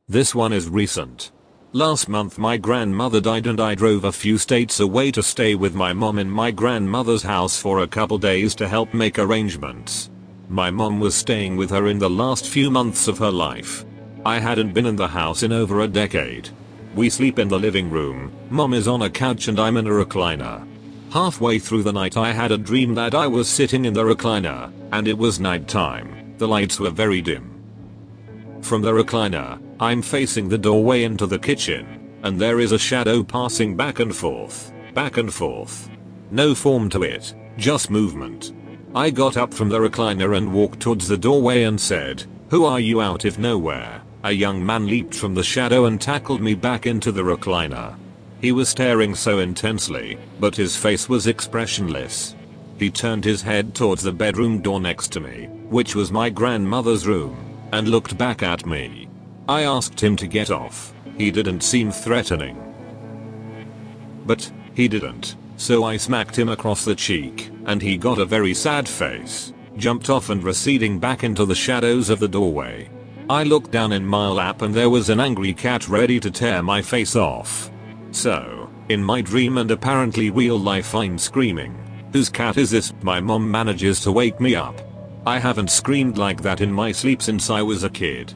This one is recent. Last month my grandmother died and I drove a few states away to stay with my mom in my grandmother's house for a couple days to help make arrangements. My mom was staying with her in the last few months of her life. I hadn't been in the house in over a decade. We sleep in the living room, mom is on a couch and I'm in a recliner. Halfway through the night I had a dream that I was sitting in the recliner, and it was night time. The lights were very dim. From the recliner, I'm facing the doorway into the kitchen, and there is a shadow passing back and forth, back and forth. No form to it, just movement. I got up from the recliner and walked towards the doorway and said, "Who are you out of nowhere?" A young man leaped from the shadow and tackled me back into the recliner. He was staring so intensely, but his face was expressionless. He turned his head towards the bedroom door next to me, which was my grandmother's room, and looked back at me. I asked him to get off. He didn't seem threatening. But he didn't, so I smacked him across the cheek, and he got a very sad face, jumped off and receding back into the shadows of the doorway. I looked down in my lap and there was an angry cat ready to tear my face off. So, in my dream and apparently real life I'm screaming, "Whose cat is this?" My mom manages to wake me up. I haven't screamed like that in my sleep since I was a kid.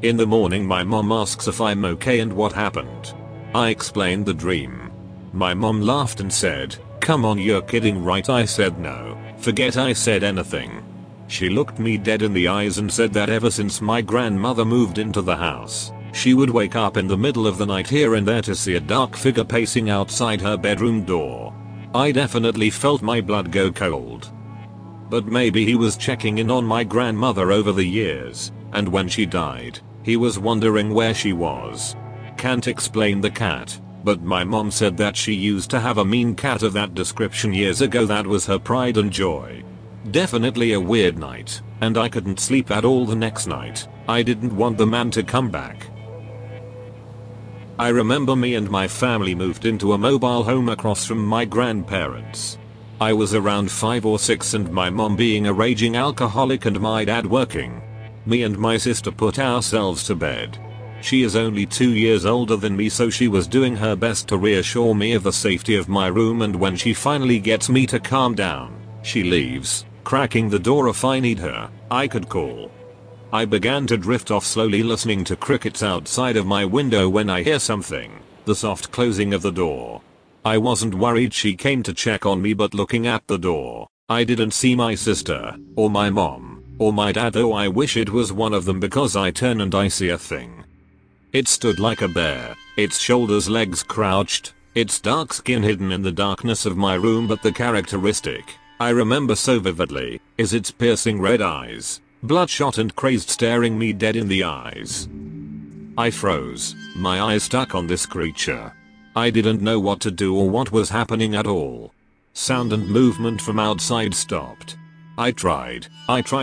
In the morning my mom asks if I'm okay and what happened. I explained the dream. My mom laughed and said, "Come on, you're kidding, right?" I said no, forget I said anything. She looked me dead in the eyes and said that ever since my grandmother moved into the house, she would wake up in the middle of the night here and there to see a dark figure pacing outside her bedroom door. I definitely felt my blood go cold. But maybe he was checking in on my grandmother over the years, and when she died, he was wondering where she was. Can't explain the cat, but my mom said that she used to have a mean cat of that description years ago that was her pride and joy. Definitely a weird night, and I couldn't sleep at all the next night. I didn't want the man to come back. I remember me and my family moved into a mobile home across from my grandparents. I was around 5 or 6 and my mom being a raging alcoholic and my dad working. Me and my sister put ourselves to bed. She is only 2 years older than me, so she was doing her best to reassure me of the safety of my room, and when she finally gets me to calm down, she leaves, cracking the door if I need her, I could call. I began to drift off slowly, listening to crickets outside of my window when I hear something, the soft closing of the door. I wasn't worried she came to check on me, but looking at the door, I didn't see my sister, or my mom, or my dad, though I wish it was one of them because I turn and I see a thing. It stood like a bear, its shoulders, legs crouched, its dark skin hidden in the darkness of my room, but the characteristic I remember so vividly is its piercing red eyes, bloodshot and crazed, staring me dead in the eyes. I froze, my eyes stuck on this creature. I didn't know what to do or what was happening at all. Sound and movement from outside stopped. I tried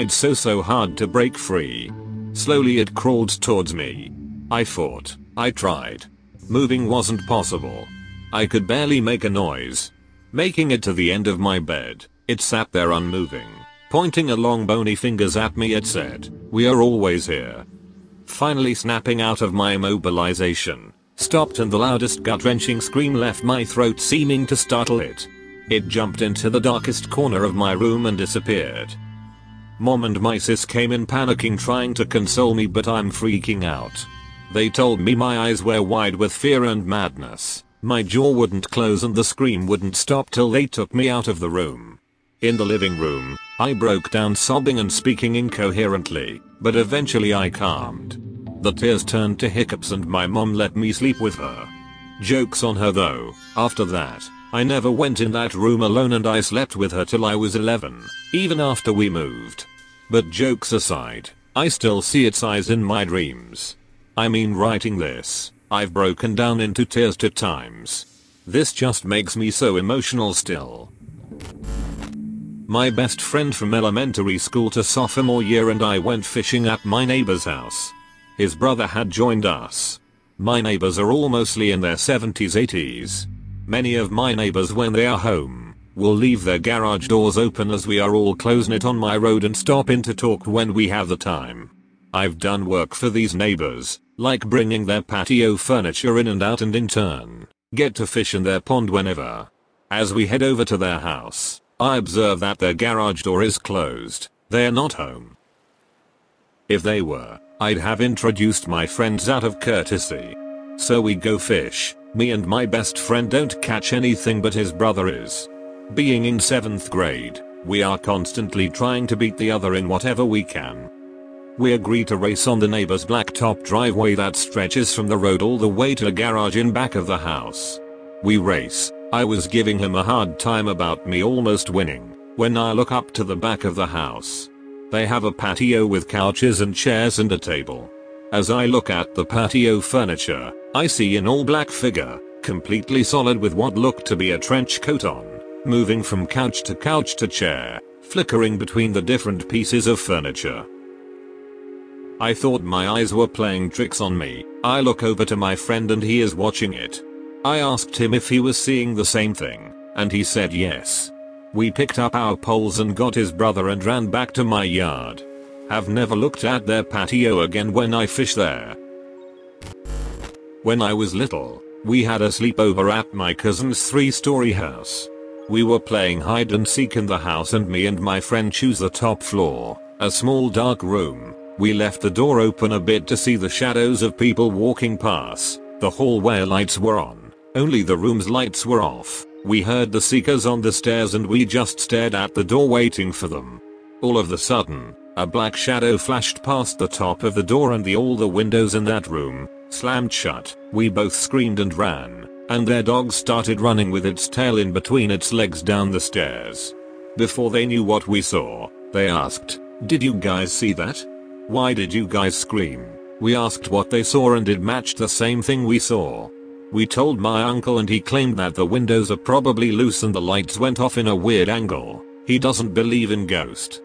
so hard to break free. Slowly it crawled towards me. I fought, I tried. Moving wasn't possible. I could barely make a noise. Making it to the end of my bed, it sat there unmoving. Pointing a long bony fingers at me, it said, "We are always here." Finally snapping out of my immobilization, stopped, and the loudest gut-wrenching scream left my throat, seeming to startle it. It jumped into the darkest corner of my room and disappeared. Mom and my sis came in panicking, trying to console me, but I'm freaking out. They told me my eyes were wide with fear and madness. My jaw wouldn't close and the scream wouldn't stop till they took me out of the room. In the living room, I broke down sobbing and speaking incoherently, but eventually I calmed. The tears turned to hiccups and my mom let me sleep with her. Joke's on her though, after that, I never went in that room alone and I slept with her till I was 11, even after we moved. But jokes aside, I still see its eyes in my dreams. I mean, writing this, I've broken down into tears 2 times. This just makes me so emotional still. My best friend from elementary school to sophomore year and I went fishing at my neighbor's house. His brother had joined us. My neighbors are all mostly in their 70s 80s. Many of my neighbors, when they are home, will leave their garage doors open as we are all close-knit on my road and stop in to talk when we have the time. I've done work for these neighbors, like bringing their patio furniture in and out, and in turn, get to fish in their pond whenever. As we head over to their house, I observe that their garage door is closed. They're not home. If they were, I'd have introduced my friends out of courtesy. So we go fish. Me and my best friend don't catch anything, but his brother is. Being in 7th grade, we are constantly trying to beat the other in whatever we can. We agree to race on the neighbor's blacktop driveway that stretches from the road all the way to a garage in back of the house. We race. I was giving him a hard time about me almost winning, when I look up to the back of the house. They have a patio with couches and chairs and a table. As I look at the patio furniture, I see an all-black figure, completely solid with what looked to be a trench coat on, moving from couch to chair, flickering between the different pieces of furniture. I thought my eyes were playing tricks on me. I look over to my friend and he is watching it. I asked him if he was seeing the same thing, and he said yes. We picked up our poles and got his brother and ran back to my yard. Have never looked at their patio again when I fish there. When I was little, we had a sleepover at my cousin's 3-story house. We were playing hide and seek in the house and me and my friend choose the top floor, a small dark room. We left the door open a bit to see the shadows of people walking past. The hallway lights were on, only the room's lights were off. We heard the seekers on the stairs and we just stared at the door waiting for them. All of a sudden, a black shadow flashed past the top of the door and all the windows in that room slammed shut. We both screamed and ran, and their dog started running with its tail in between its legs down the stairs. Before they knew what we saw, they asked, "Did you guys see that? Why did you guys scream?" We asked what they saw and it matched the same thing we saw. We told my uncle and he claimed that the windows are probably loose and the lights went off in a weird angle. He doesn't believe in ghosts.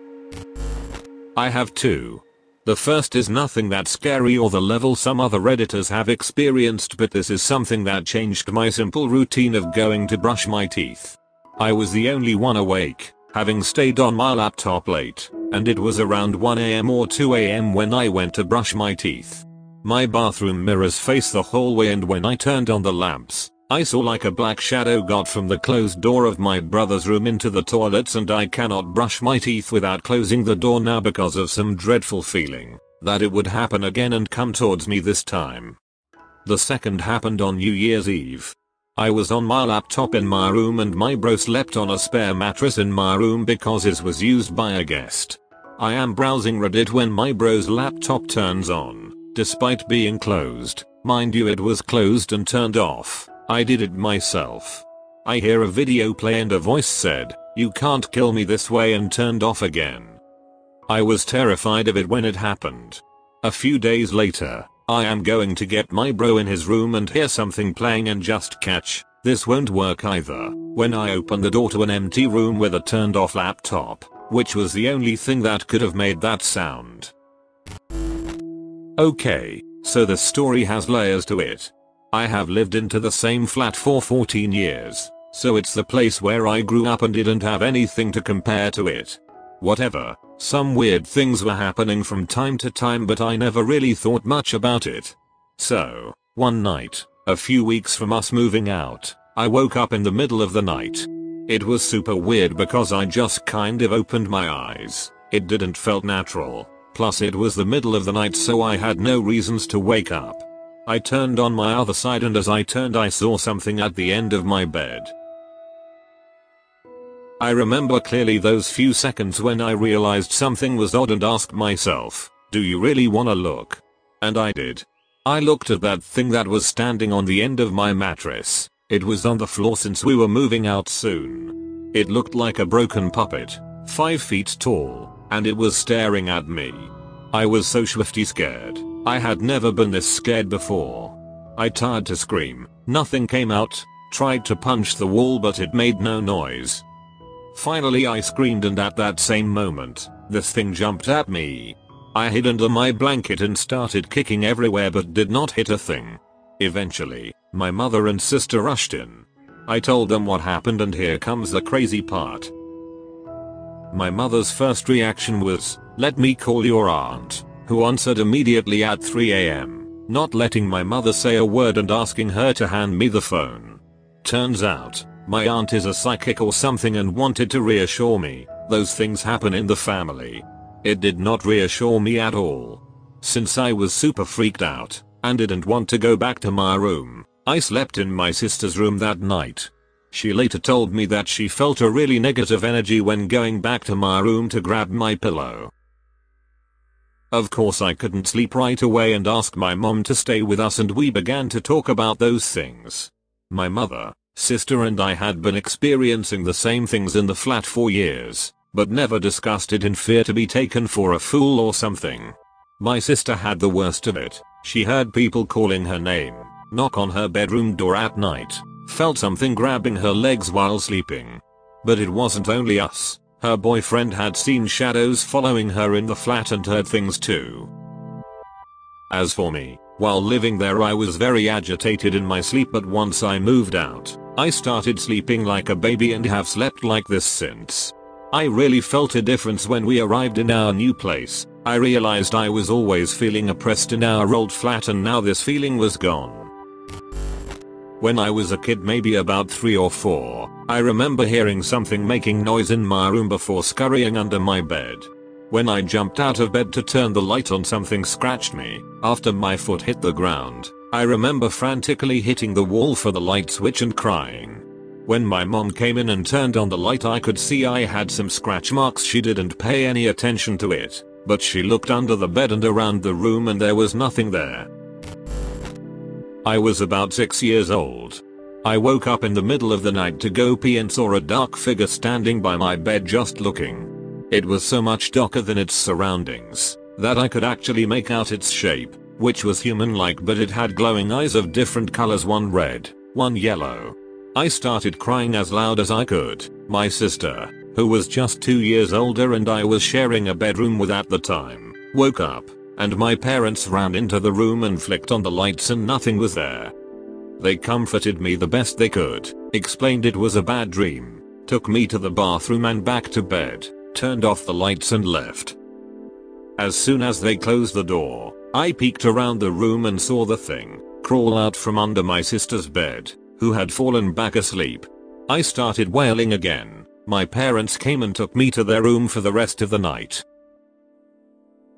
I have two. The first is nothing that scary or the level some other redditors have experienced, but this is something that changed my simple routine of going to brush my teeth. I was the only one awake, having stayed on my laptop late, and it was around 1 AM or 2 AM when I went to brush my teeth. My bathroom mirrors face the hallway and when I turned on the lamps, I saw like a black shadow got from the closed door of my brother's room into the toilets, and I cannot brush my teeth without closing the door now because of some dreadful feeling that it would happen again and come towards me this time. The second happened on New Year's Eve. I was on my laptop in my room and my bro slept on a spare mattress in my room because it was used by a guest. I am browsing Reddit when my bro's laptop turns on, despite being closed. Mind you, it was closed and turned off. I did it myself. I hear a video play and a voice said, "You can't kill me this way," and turned off again. I was terrified of it when it happened. A few days later, I am going to get my bro in his room and hear something playing and just catch, this won't work either, when I open the door to an empty room with a turned off laptop, which was the only thing that could have made that sound. Okay, so the story has layers to it. I have lived into the same flat for 14 years, so it's the place where I grew up and didn't have anything to compare to it. Whatever, some weird things were happening from time to time, but I never really thought much about it. So, one night, a few weeks from us moving out, I woke up in the middle of the night. It was super weird because I just kind of opened my eyes. It didn't felt natural. Plus it was the middle of the night, so I had no reasons to wake up. I turned on my other side and as I turned I saw something at the end of my bed. I remember clearly those few seconds when I realized something was odd and asked myself, "Do you really wanna look?" And I did. I looked at that thing that was standing on the end of my mattress. It was on the floor since we were moving out soon. It looked like a broken puppet, 5 feet tall, and it was staring at me. I was so swifty scared. I had never been this scared before. I tried to scream, nothing came out, tried to punch the wall but it made no noise. Finally I screamed and at that same moment, this thing jumped at me. I hid under my blanket and started kicking everywhere but did not hit a thing. Eventually, my mother and sister rushed in. I told them what happened and here comes the crazy part. My mother's first reaction was, "Let me call your aunt." who answered immediately at 3 a.m., not letting my mother say a word and asking her to hand me the phone. Turns out, my aunt is a psychic or something and wanted to reassure me, those things happen in the family. It did not reassure me at all. Since I was super freaked out, and didn't want to go back to my room, I slept in my sister's room that night. She later told me that she felt a really negative energy when going back to my room to grab my pillow. Of course I couldn't sleep right away and asked my mom to stay with us, and we began to talk about those things. My mother, sister and I had been experiencing the same things in the flat for years, but never discussed it in fear to be taken for a fool or something. My sister had the worst of it. She heard people calling her name, knock on her bedroom door at night, felt something grabbing her legs while sleeping. But it wasn't only us. Her boyfriend had seen shadows following her in the flat and heard things too. As for me, while living there I was very agitated in my sleep, but once I moved out, I started sleeping like a baby and have slept like this since. I really felt a difference when we arrived in our new place. I realized I was always feeling oppressed in our old flat, and now this feeling was gone. When I was a kid, maybe about 3 or 4, I remember hearing something making noise in my room before scurrying under my bed. When I jumped out of bed to turn the light on, something scratched me. After my foot hit the ground, I remember frantically hitting the wall for the light switch and crying. When my mom came in and turned on the light, I could see I had some scratch marks. She didn't pay any attention to it, but she looked under the bed and around the room and there was nothing there. I was about 6 years old. I woke up in the middle of the night to go pee and saw a dark figure standing by my bed just looking. It was so much darker than its surroundings that I could actually make out its shape, which was human-like, but it had glowing eyes of different colors, one red, one yellow. I started crying as loud as I could. My sister, who was just 2 years older and I was sharing a bedroom with at the time, woke up, and my parents ran into the room and flicked on the lights and nothing was there. They comforted me the best they could, explained it was a bad dream, took me to the bathroom and back to bed, turned off the lights and left. As soon as they closed the door, I peeked around the room and saw the thing crawl out from under my sister's bed, who had fallen back asleep. I started wailing again. My parents came and took me to their room for the rest of the night.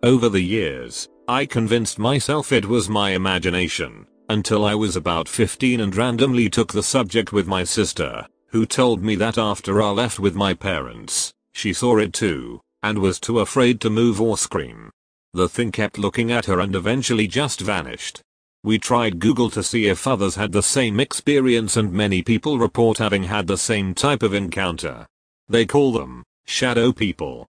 Over the years, I convinced myself it was my imagination, until I was about 15 and randomly took the subject with my sister, who told me that after I left with my parents, she saw it too, and was too afraid to move or scream. The thing kept looking at her and eventually just vanished. We tried Google to see if others had the same experience, and many people report having had the same type of encounter. They call them shadow people.